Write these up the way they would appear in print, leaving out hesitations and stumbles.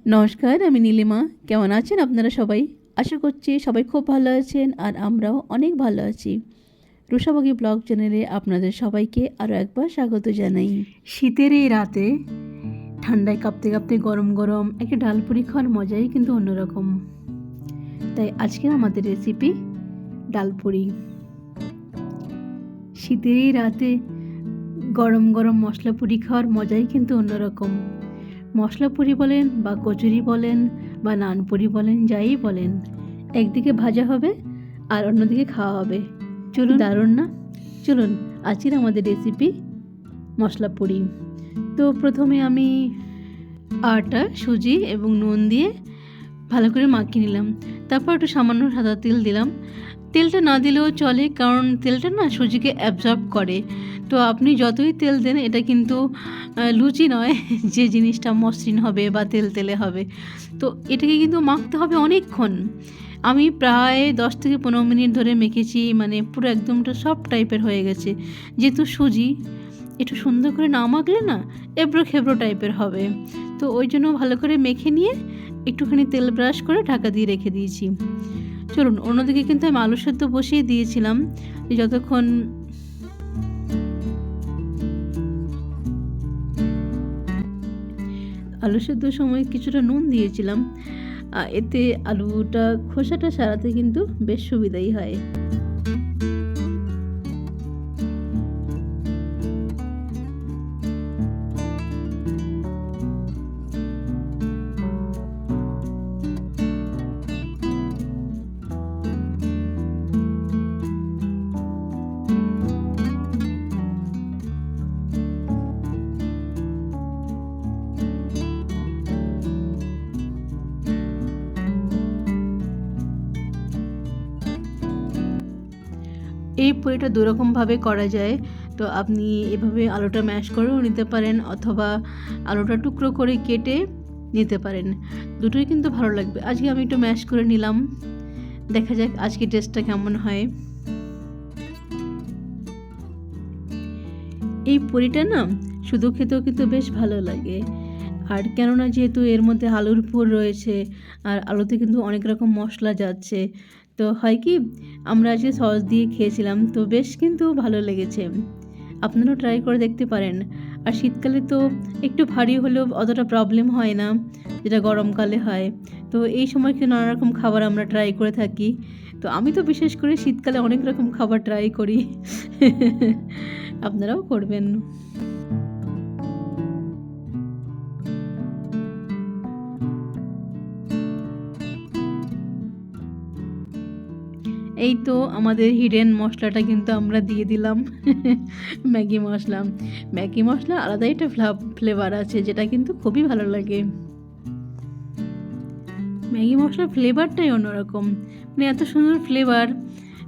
নমস্কার, আমি নীলিমা। কেমন আছেন আপনারা সবাই? আশা করছি সবাই খুব ভালো আছেন আর আমরাও অনেক ভালো আছি। রুষাবগী ব্লগ চ্যানেলে আপনাদের সবাইকে আরও একবার স্বাগত জানাই। শীতের এই রাতে ঠান্ডায় কাঁপতে কাঁপতে গরম গরম একটা ডালপুরি খাওয়ার মজাই কিন্তু অন্যরকম। তাই আজকের আমাদের রেসিপি ডালপুরি। শীতের এই রাতে গরম গরম মশলা পুরি খাওয়ার মজাই কিন্তু অন্যরকম। মশলা পুরি বলেন বা কচুরি বলেন বা নান পুরি বলেন, যাই বলেন, একদিকে ভাজা হবে আর অন্যদিকে খাওয়া হবে। চলুন, দারুণ না? চলুন আজকের আমাদের রেসিপি মশলা পুরি। তো প্রথমে আমি আটা, সুজি এবং নুন দিয়ে ভালো করে মাখিয়ে নিলাম। তারপর একটু সামান্য সাদা তেল দিলাম। তেলটা না দিলেও চলে, কারণ তেলটা না সুজিকে অ্যাবজর্ব করে। তো আপনি যতই তেল দেন, এটা কিন্তু লুচি নয় যে জিনিসটা মসৃণ হবে বা তেল তেলে হবে। তো এটাকে কিন্তু মাখতে হবে অনেকক্ষণ। আমি প্রায় 10 থেকে 15 মিনিট ধরে মেখেছি, মানে পুরো একদমটা সফট টাইপের হয়ে গেছে। যেহেতু সুজি একটু সুন্দর করে না মাখলে না এবড়ো খেবড়ো টাইপের হবে। তো ওই জন্য ভালো করে মেখে নিয়ে একটুখানি তেল ব্রাশ করে ঢাকা দিয়ে রেখে দিয়েছি। চলুন, অন্যদিকে কিন্তু আমি আলু সেদ্ধ বসিয়ে দিয়েছিলাম। যতক্ষণ আলু সেদ্ধর সময় কিছুটা নুন দিয়েছিলাম, এতে আলুটা খোসাটা ছাড়াতে কিন্তু বেশ সুবিধাই হয়। এই পুরিটা দুরকমভাবে করা যায়। তো আপনি এভাবে আলুটা ম্যাশ করেও নিতে পারেন, অথবা আলুটা টুকরো করে কেটে নিতে পারেন। দুটোই কিন্তু ভালো লাগবে। আজকে আমি একটু ম্যাশ করে নিলাম, দেখা যাক আজকে টেস্টটা কেমন হয়। এই পুরিটা না শুধু খেতেও কিন্তু বেশ ভালো লাগে। আর কেননা যেহেতু এর মধ্যে আলুর পুর রয়েছে, আর আলুতে কিন্তু অনেক রকম মশলা যাচ্ছে, তো হয় কি, আমরা আজকে সস দিয়ে খেয়েছিলাম, তো বেশ কিন্তু ভালো লেগেছে। আপনারাও ট্রাই করে দেখতে পারেন। আর শীতকালে তো একটু ভারী হলেও অতটা প্রবলেম হয় না, যেটা গরমকালে হয়। তো এই সময় কি নানা রকম খাবার আমরা ট্রাই করে থাকি। তো আমি তো বিশেষ করে শীতকালে অনেক রকম খাবার ট্রাই করি। আপনারাও করবেন। এই তো আমাদের হিডেন মশলাটা কিন্তু আমরা দিয়ে দিলাম। ম্যাগি মশলা। ম্যাগি মশলা আলাদাই একটা ফ্লেভার আছে, যেটা কিন্তু খুবই ভালো লাগে। ম্যাগি মশলার ফ্লেভারটাই অন্যরকম, মানে এত সুন্দর ফ্লেভার,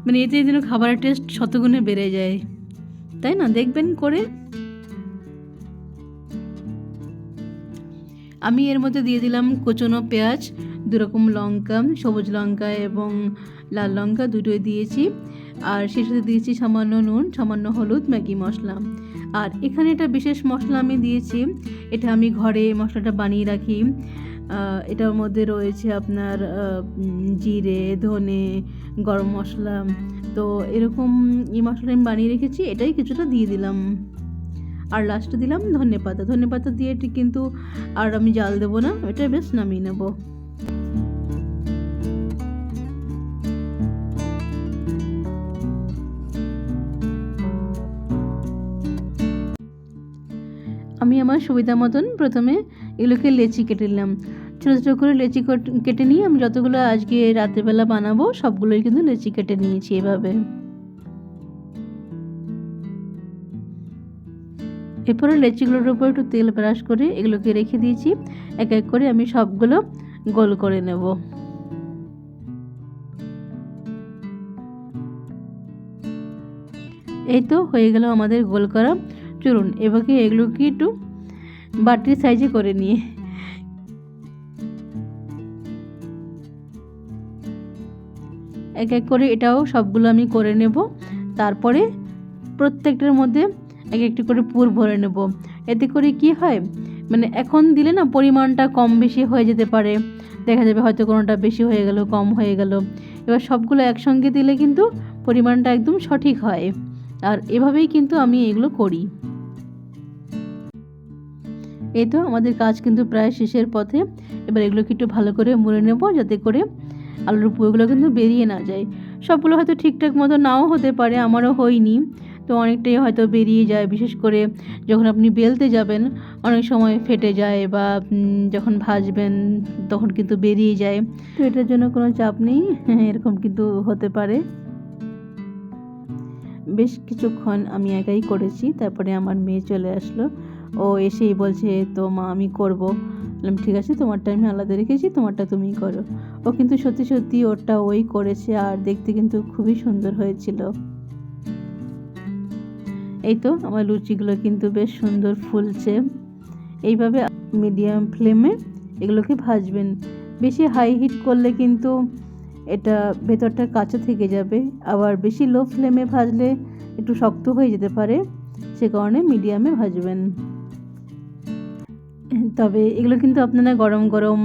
মানে এতে যেন খাবারের টেস্ট শতগুণে বেড়ে যায়, তাই না? দেখবেন করে। আমি এর মধ্যে দিয়ে দিলাম কুচনো পেঁয়াজ, দুরকম লঙ্কা, সবুজ লঙ্কা এবং লাল লঙ্কা দুটোই দিয়েছি। আর সেই সাথে দিয়েছি সামান্য নুন, সামান্য হলুদ, ম্যাগি মশলা। আর এখানে একটা বিশেষ মশলা আমি দিয়েছি, এটা আমি ঘরে মশলাটা বানিয়ে রাখি। এটার মধ্যে রয়েছে আপনার জিরে, ধনে, গরম মশলা। তো এরকম এই মশলাটা আমি বানিয়ে রেখেছি, এটাই কিছুটা দিয়ে দিলাম। আর লাস্টে দিলাম ধনেপাতা। ধনেপাতা দিয়ে এটি কিন্তু আর আমি জাল দেবো না, এটা বেশ নামিয়ে নেব। আমি আমার সুবিধা মতন প্রথমে এগুলোকে লেচি কেটে নিলাম। ছোটো ছোটো করে লেচি কেটে নিয়ে আমি যতগুলো আজকে রাত্রেবেলা বানাবো সবগুলোই কিন্তু লেচি কেটে নিয়েছি এভাবে। এরপরে লেচিগুলোর উপর একটু তেল ব্রাশ করে এগুলোকে রেখে দিয়েছি। এক এক করে আমি সবগুলো গোল করে নেব। এই তো হয়ে গেল আমাদের গোল করা। চলুন এবারে এগুলোকে একটু বাটির সাইজে করে নিয়ে এক এক করে এটাও সবগুলো আমি করে নেব। তারপরে প্রত্যেকটার মধ্যে এক একটি করে পুর ভরে নেব। এতে করে কি হয়, মানে এখন দিলে না পরিমাণটা কম বেশি হয়ে যেতে পারে, দেখা যাবে হয়তো কোনোটা বেশি হয়ে গেল, কম হয়ে গেল। এবার সবগুলো একসঙ্গে দিলে কিন্তু পরিমাণটা একদম সঠিক হয়। আর এভাবেই কিন্তু আমি এগুলো করি। এই তো আমাদের কাজ কিন্তু প্রায় শেষের পথে। এবার এগুলোকে একটু ভালো করে মুড়ে নেব, যাতে করে আলুর পুরোগুলো কিন্তু বেরিয়ে না যায়। সবগুলো হয়তো ঠিকঠাক মতো নাও হতে পারে, আমারও হয়নি, তো অনেকটাই হয়তো বেরিয়ে যায়। বিশেষ করে যখন আপনি বেলতে যাবেন অনেক সময় ফেটে যায়, বা যখন ভাজবেন তখন কিন্তু বেরিয়ে যায়। তো এটার জন্য কোনো চাপ নেই, এরকম কিন্তু হতে পারে। বেশ কিছুক্ষণ আমি একাই করেছি, তারপরে আমার মেয়ে চলে আসলো। ও এসেই বলছে, তো মা আমি করবো। বললাম ঠিক আছে, তোমারটা আমি আলাদা রেখেছি, তোমারটা তুমিই করো। ও কিন্তু সত্যি সত্যি ওরটা ওই করেছে, আর দেখতে কিন্তু খুবই সুন্দর হয়েছিল। এই তো আমার লুচিগুলো কিন্তু বেশ সুন্দর ফুলছে। এইভাবে মিডিয়াম ফ্লেমে এগুলোকে ভাজবেন। বেশি হাই হিট করলে কিন্তু এটা ভেতরটা কাঁচা থেকে যাবে, আবার বেশি লো ফ্লেমে ভাজলে একটু শক্ত হয়ে যেতে পারে, সে কারণে মিডিয়ামে ভাজবেন। তবে এগুলো কিন্তু আপনারা গরম গরম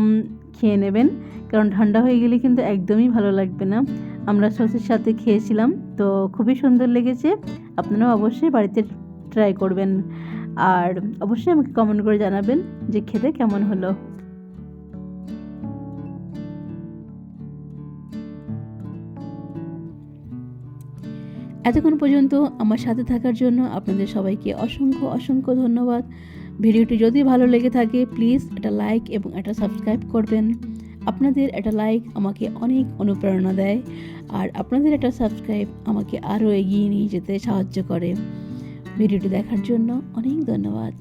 খেয়ে নেবেন, কারণ ঠান্ডা হয়ে গেলে কিন্তু একদমই ভালো লাগবে না। আমরা সসের সাথে খেয়েছিলাম, তো খুবই সুন্দর লেগেছে। আপনারাও অবশ্যই বাড়িতে ট্রাই করবেন, আর অবশ্যই আমাকে কমেন্ট করে জানাবেন যে খেতে কেমন হলো। এতক্ষণ পর্যন্ত আমার সাথে থাকার জন্য আপনাদের সবাইকে অসংখ্য অসংখ্য ধন্যবাদ। ভিডিওটি যদি ভালো লেগে থাকে প্লিজ একটা লাইক এবং একটা সাবস্ক্রাইব করবেন। আপনাদের একটা লাইক আমাকে অনেক অনুপ্রেরণা দেয়, আর আপনাদের একটা সাবস্ক্রাইব আমাকে আরও এগিয়ে নিয়ে যেতে সাহায্য করে। ভিডিওটি দেখার জন্য অনেক ধন্যবাদ।